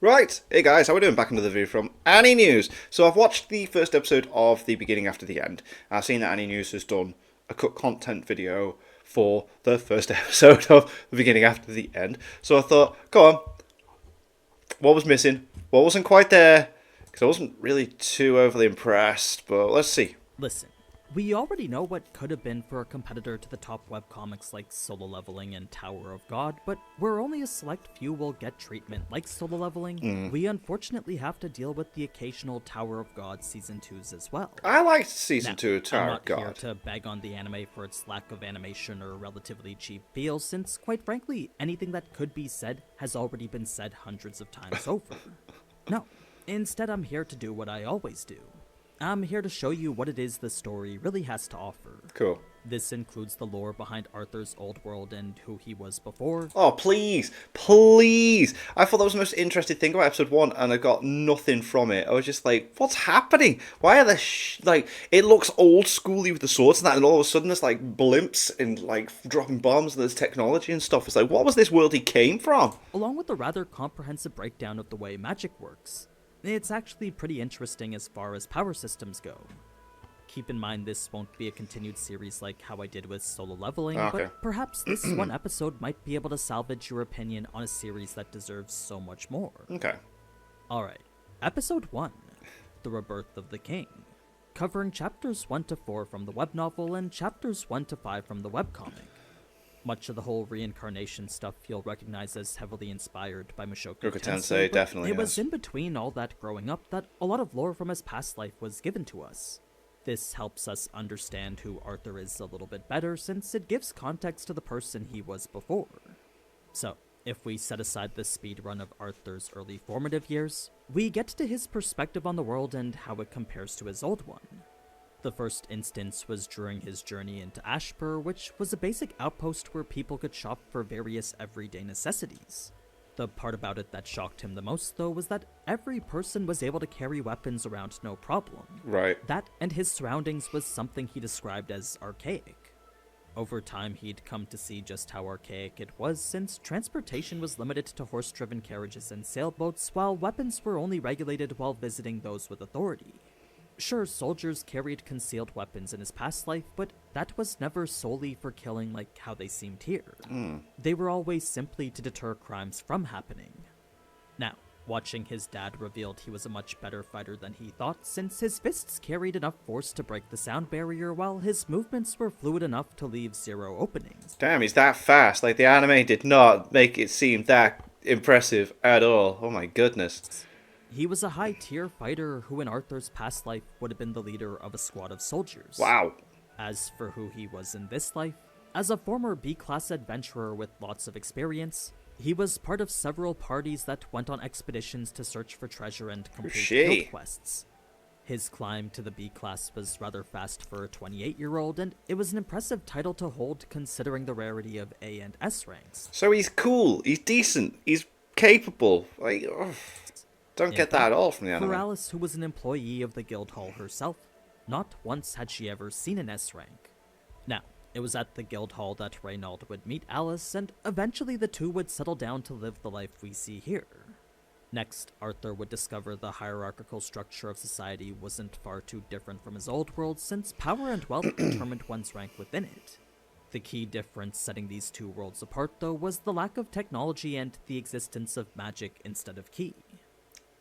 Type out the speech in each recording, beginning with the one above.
Right, hey guys, how we doing? Back another video from Annie News. So I've watched the first episode of The Beginning After the End. I've seen that Annie News has done a cut content video for the first episode of The Beginning After the End. So I thought, go on, what was missing? What wasn't quite there? Because I wasn't really too overly impressed, but let's see. Listen, we already know what could have been for a competitor to the top webcomics like Solo Leveling and Tower of God, but where only a select few will get treatment like Solo Leveling, we unfortunately have to deal with the occasional Tower of God Season 2s as well. I liked Season Now, 2 of I'm Tower of not here God. to bag on the anime for its lack of animation or relatively cheap feel, since, quite frankly, anything that could be said has already been said hundreds of times over. No, instead I'm here to do what I always do. I'm here to show you what it is the story really has to offer. Cool. This includes the lore behind Arthur's old world and who he was before. Oh, please, please. I thought that was the most interesting thing about episode 1, and I got nothing from it. I was just like, what's happening? Why are there, like, it looks old schooly with the swords and that, and all of a sudden there's, like, blimps and, like, dropping bombs, and there's technology and stuff. It's like, what was this world he came from? Along with a rather comprehensive breakdown of the way magic works. It's actually pretty interesting as far as power systems go. Keep in mind this won't be a continued series like how I did with Solo Leveling, Okay. but perhaps this one episode might be able to salvage your opinion on a series that deserves so much more. Okay. Alright, Episode 1, The Rebirth of the King, covering chapters 1 to 4 from the web novel and chapters 1 to 5 from the webcomic. Much of the whole reincarnation stuff you'll recognize as heavily inspired by Mushoku Mushoku Tensei, Tensei but definitely it was has. in between all that growing up that a lot of lore from his past life was given to us. This helps us understand who Arthur is a little bit better, since it gives context to the person he was before. So, if we set aside the speedrun of Arthur's early formative years, we get to his perspective on the world and how it compares to his old one. The first instance was during his journey into Ashpur, which was a basic outpost where people could shop for various everyday necessities. The part about it that shocked him the most, though, was that every person was able to carry weapons around no problem. Right. That and his surroundings was something he described as archaic. Over time, he'd come to see just how archaic it was, since transportation was limited to horse-driven carriages and sailboats, while weapons were only regulated while visiting those with authority. Sure, soldiers carried concealed weapons in his past life, but that was never solely for killing like how they seemed here. They were always simply to deter crimes from happening. Now, watching his dad revealed he was a much better fighter than he thought, since his fists carried enough force to break the sound barrier, while his movements were fluid enough to leave zero openings. Damn, he's that fast. Like, the anime did not make it seem that impressive at all. Oh my goodness. He was a high-tier fighter who in Arthur's past life would have been the leader of a squad of soldiers. Wow. As for who he was in this life, as a former B-class adventurer with lots of experience, he was part of several parties that went on expeditions to search for treasure and complete Shit. guild quests. His climb to the B-class was rather fast for a 28-year-old, and it was an impressive title to hold considering the rarity of A and S ranks. So he's cool. He's decent. He's capable. Like, ugh. Don't get that at all from the anime. For Alice, who was an employee of the guild hall herself, not once had she ever seen an S rank. Now, it was at the guild hall that Reynald would meet Alice, and eventually the two would settle down to live the life we see here. Next, Arthur would discover the hierarchical structure of society wasn't far too different from his old world, since power and wealth determined one's rank within it. The key difference setting these two worlds apart, though, was the lack of technology and the existence of magic instead of ki.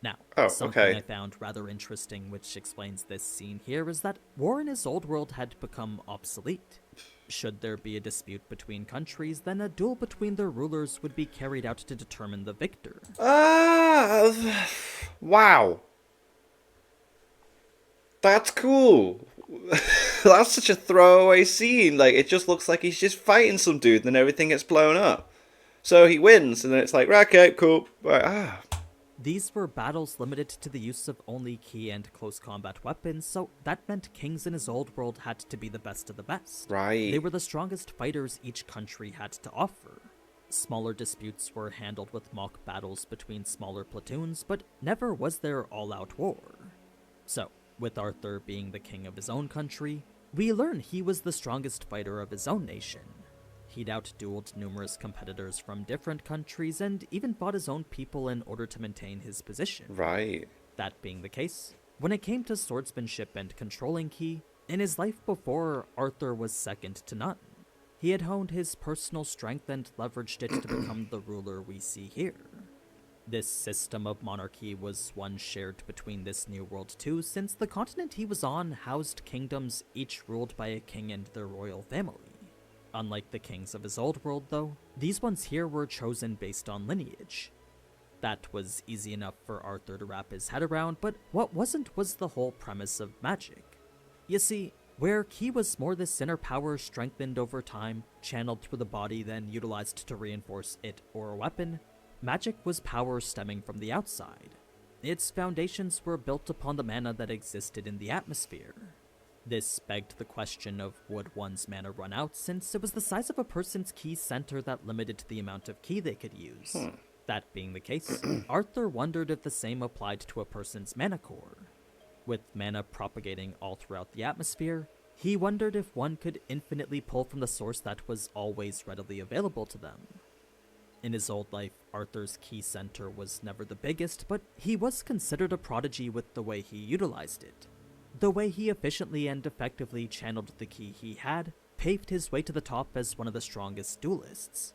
Now, something okay. I found rather interesting which explains this scene here is that war in his old world had become obsolete. Should there be a dispute between countries, then a duel between their rulers would be carried out to determine the victor. Wow. That's cool. That's such a throwaway scene. Like, it just looks like he's just fighting some dude and then everything gets blown up. So he wins, and then it's like, right, okay, cool. Right, These were battles limited to the use of only ki and close combat weapons, so that meant kings in his old world had to be the best of the best. Right. They were the strongest fighters each country had to offer. Smaller disputes were handled with mock battles between smaller platoons, but never was there all-out war. So, with Arthur being the king of his own country, we learn he was the strongest fighter of his own nation. He'd outdueled numerous competitors from different countries and even fought his own people in order to maintain his position. Right. That being the case, when it came to swordsmanship and controlling ki, in his life before, Arthur was second to none. He had honed his personal strength and leveraged it to become the ruler we see here. This system of monarchy was one shared between this new world too, since the continent he was on housed kingdoms each ruled by a king and their royal family. Unlike the kings of his old world though, these ones here were chosen based on lineage. That was easy enough for Arthur to wrap his head around, but what wasn't was the whole premise of magic. You see, where ki was more this inner power strengthened over time, channeled through the body then utilized to reinforce it or a weapon, magic was power stemming from the outside. Its foundations were built upon the mana that existed in the atmosphere. This begged the question of would one's mana run out, since it was the size of a person's ki center that limited the amount of ki they could use. That being the case, Arthur wondered if the same applied to a person's mana core. With mana propagating all throughout the atmosphere, he wondered if one could infinitely pull from the source that was always readily available to them. In his old life, Arthur's ki center was never the biggest, but he was considered a prodigy with the way he utilized it. The way he efficiently and effectively channeled the ki he had paved his way to the top as one of the strongest duelists.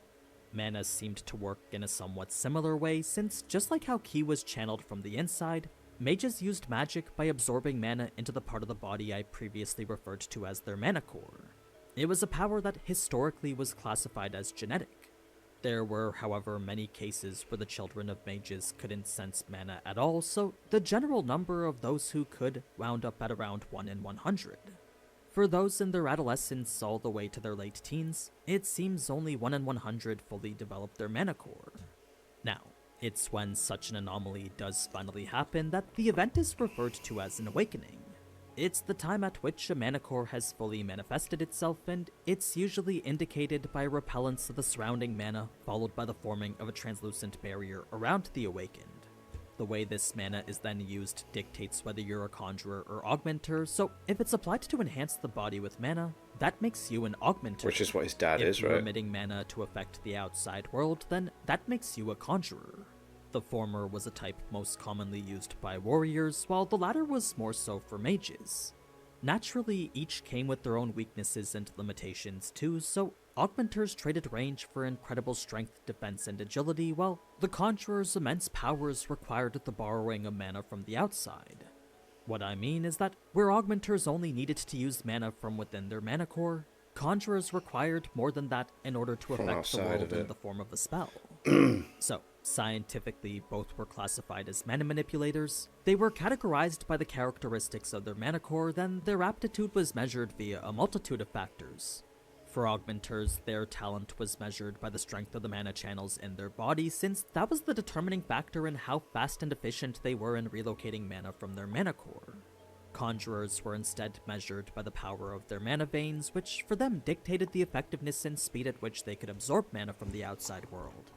Mana seemed to work in a somewhat similar way, since just like how ki was channeled from the inside, mages used magic by absorbing mana into the part of the body I previously referred to as their mana core. It was a power that historically was classified as genetic. There were, however, many cases where the children of mages couldn't sense mana at all, so the general number of those who could wound up at around 1 in 100. For those in their adolescence all the way to their late teens, it seems only 1 in 100 fully develop their mana core. Now, it's when such an anomaly does finally happen that the event is referred to as an awakening. It's the time at which a mana core has fully manifested itself, and it's usually indicated by repellence of the surrounding mana, followed by the forming of a translucent barrier around the awakened. The way this mana is then used dictates whether you're a conjurer or augmenter, so if it's applied to enhance the body with mana, that makes you an augmenter. Which is what his dad is, If you're right? emitting mana to affect the outside world, then that makes you a conjurer. The former was a type most commonly used by warriors, while the latter was more so for mages. Naturally, each came with their own weaknesses and limitations too, so augmenters traded range for incredible strength, defense, and agility, while the conjurer's immense powers required the borrowing of mana from the outside. What I mean is that where augmenters only needed to use mana from within their mana core, conjurers required more than that in order to From affect the outside world of in it. the form of a spell. So, scientifically, both were classified as mana manipulators. They were categorized by the characteristics of their mana core, then their aptitude was measured via a multitude of factors. For augmenters, their talent was measured by the strength of the mana channels in their body, since that was the determining factor in how fast and efficient they were in relocating mana from their mana core. Conjurers were instead measured by the power of their mana veins, which for them dictated the effectiveness and speed at which they could absorb mana from the outside world.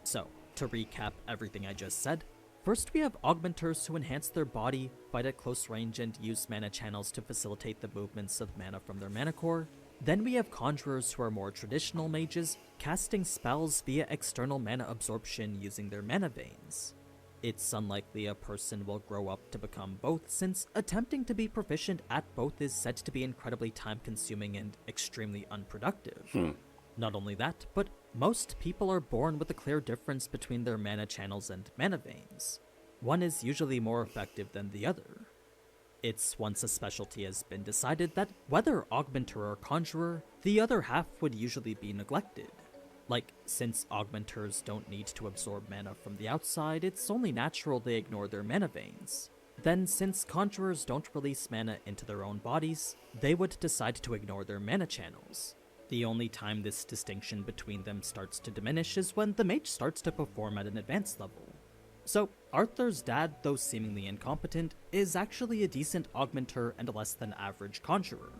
So, to recap everything I just said, first we have augmenters who enhance their body, fight at close range, and use mana channels to facilitate the movements of mana from their mana core. Then we have conjurers who are more traditional mages, casting spells via external mana absorption using their mana veins. It's unlikely a person will grow up to become both, since attempting to be proficient at both is said to be incredibly time-consuming and extremely unproductive. Not only that, but most people are born with a clear difference between their mana channels and mana veins. One is usually more effective than the other. It's once a specialty has been decided that whether augmenter or conjurer, the other half would usually be neglected. Like, since augmenters don't need to absorb mana from the outside, it's only natural they ignore their mana veins. Then, since conjurers don't release mana into their own bodies, they would decide to ignore their mana channels. The only time this distinction between them starts to diminish is when the mage starts to perform at an advanced level. So, Arthur's dad, though seemingly incompetent, is actually a decent augmenter and a less than average conjurer.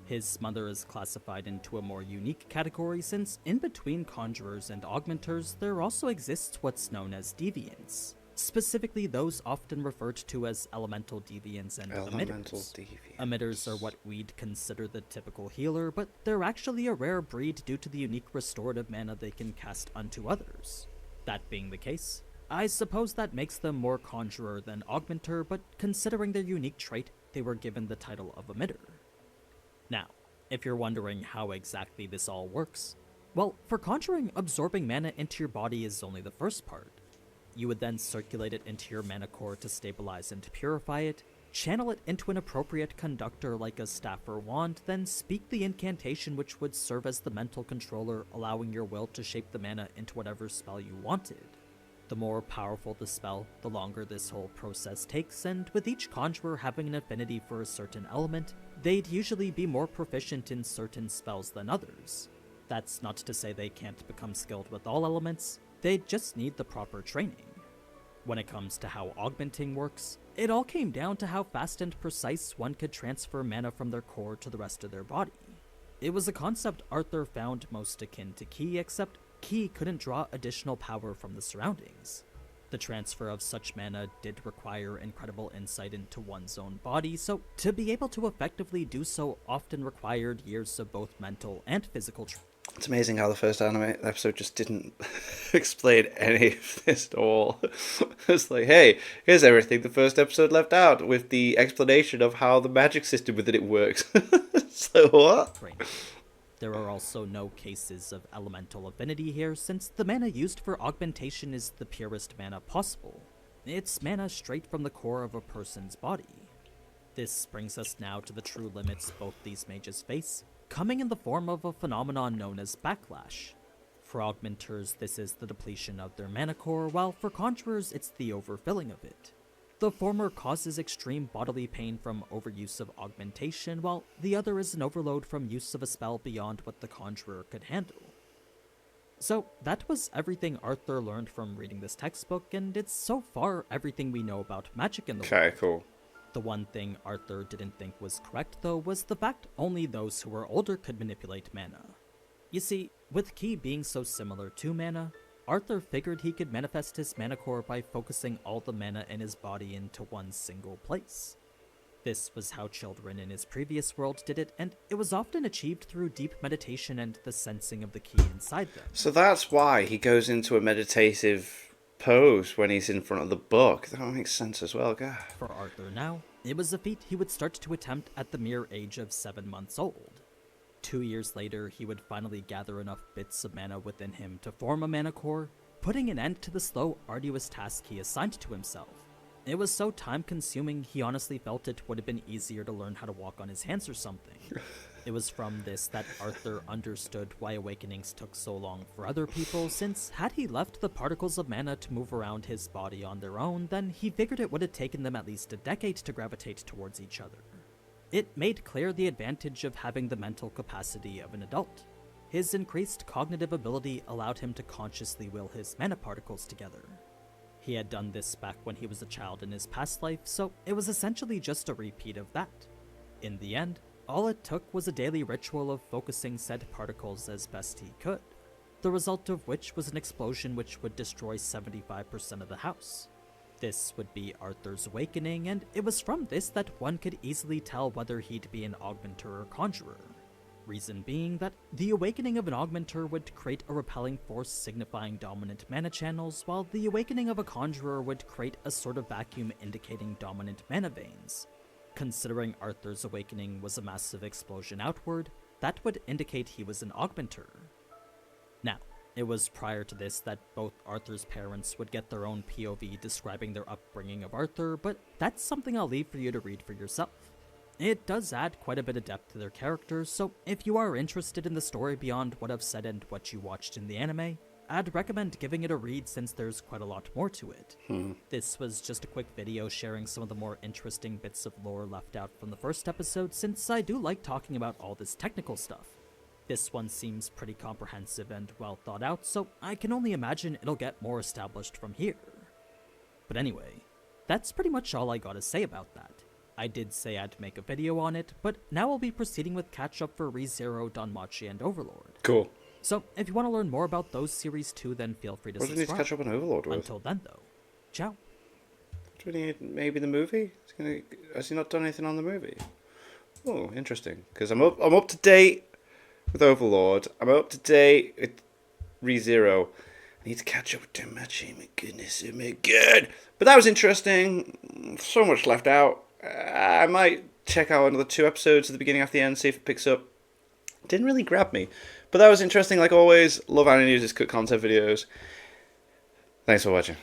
His mother is classified into a more unique category, since in between conjurers and augmenters there also exists what's known as deviants. specifically those often referred to as elemental deviants and Elemental emitters. deviants. Emitters are what we'd consider the typical healer, but they're actually a rare breed due to the unique restorative mana they can cast unto others. That being the case, I suppose that makes them more conjurer than augmenter, but considering their unique trait, they were given the title of emitter. Now, if you're wondering how exactly this all works, well, for conjuring, absorbing mana into your body is only the first part. You would then circulate it into your mana core to stabilize and purify it, channel it into an appropriate conductor like a staff or wand, then speak the incantation which would serve as the mental controller, allowing your will to shape the mana into whatever spell you wanted. The more powerful the spell, the longer this whole process takes, and with each conjurer having an affinity for a certain element, they'd usually be more proficient in certain spells than others. That's not to say they can't become skilled with all elements, they just need the proper training. When it comes to how augmenting works, it all came down to how fast and precise one could transfer mana from their core to the rest of their body. It was a concept Arthur found most akin to Ki, except Ki couldn't draw additional power from the surroundings. The transfer of such mana did require incredible insight into one's own body, so to be able to effectively do so often required years of both mental and physical training. It's amazing how the first anime episode just didn't explain any of this at all. It's like, hey, here's everything the first episode left out, with the explanation of how the magic system within it works. So what? There are also no cases of elemental affinity here, since the mana used for augmentation is the purest mana possible. It's mana straight from the core of a person's body. This brings us now to the true limits both these mages face, coming in the form of a phenomenon known as backlash. For augmenters, this is the depletion of their mana core, while for conjurers, it's the overfilling of it. The former causes extreme bodily pain from overuse of augmentation, while the other is an overload from use of a spell beyond what the conjurer could handle. So that was everything Arthur learned from reading this textbook, and it's so far everything we know about magic in the world. Okay, cool. The one thing Arthur didn't think was correct, though, was the fact only those who were older could manipulate mana. You see, with Ki being so similar to mana, Arthur figured he could manifest his mana core by focusing all the mana in his body into one single place. This was how children in his previous world did it, and it was often achieved through deep meditation and the sensing of the Ki inside them. So that's why he goes into a meditative pose when he's in front of the book. That makes sense as well, God. For Arthur now, it was a feat he would start to attempt at the mere age of 7 months old. 2 years later, he would finally gather enough bits of mana within him to form a mana core, putting an end to the slow, arduous task he assigned to himself. It was so time-consuming, he honestly felt it would have been easier to learn how to walk on his hands or something. It was from this that Arthur understood why awakenings took so long for other people, since had he left the particles of mana to move around his body on their own, then he figured it would have taken them at least a decade to gravitate towards each other. It made clear the advantage of having the mental capacity of an adult. His increased cognitive ability allowed him to consciously will his mana particles together. He had done this back when he was a child in his past life, so it was essentially just a repeat of that. In the end, all it took was a daily ritual of focusing said particles as best he could, the result of which was an explosion which would destroy 75% of the house. This would be Arthur's awakening, and it was from this that one could easily tell whether he'd be an augmenter or conjurer. Reason being that the awakening of an augmenter would create a repelling force signifying dominant mana channels, while the awakening of a conjurer would create a sort of vacuum indicating dominant mana veins. Considering Arthur's awakening was a massive explosion outward, that would indicate he was an augmenter. Now, it was prior to this that both Arthur's parents would get their own POV describing their upbringing of Arthur, but that's something I'll leave for you to read for yourself. It does add quite a bit of depth to their characters, so if you are interested in the story beyond what I've said and what you watched in the anime, I'd recommend giving it a read since there's quite a lot more to it. This was just a quick video sharing some of the more interesting bits of lore left out from the first episode, since I do like talking about all this technical stuff. This one seems pretty comprehensive and well thought out, so I can only imagine it'll get more established from here. But anyway, that's pretty much all I gotta say about that. I did say I'd make a video on it, but now I'll be proceeding with catch-up for ReZero, Danmachi, and Overlord. Cool. So, if you want to learn more about those series too, then feel free to What do we need to subscribe. catch up on Overlord with? Until then, though, ciao. maybe the movie? Has he not done anything on the movie? Oh, interesting. Because I'm up to date with Overlord. I'm up to date with ReZero. I need to catch up with Danmachi. My goodness, oh my god! But that was interesting. So much left out. I might check out another 2 episodes at the beginning after the end, see if it picks up. Didn't really grab me. But that was interesting, like always. Love Annie News' cut content videos. Thanks for watching.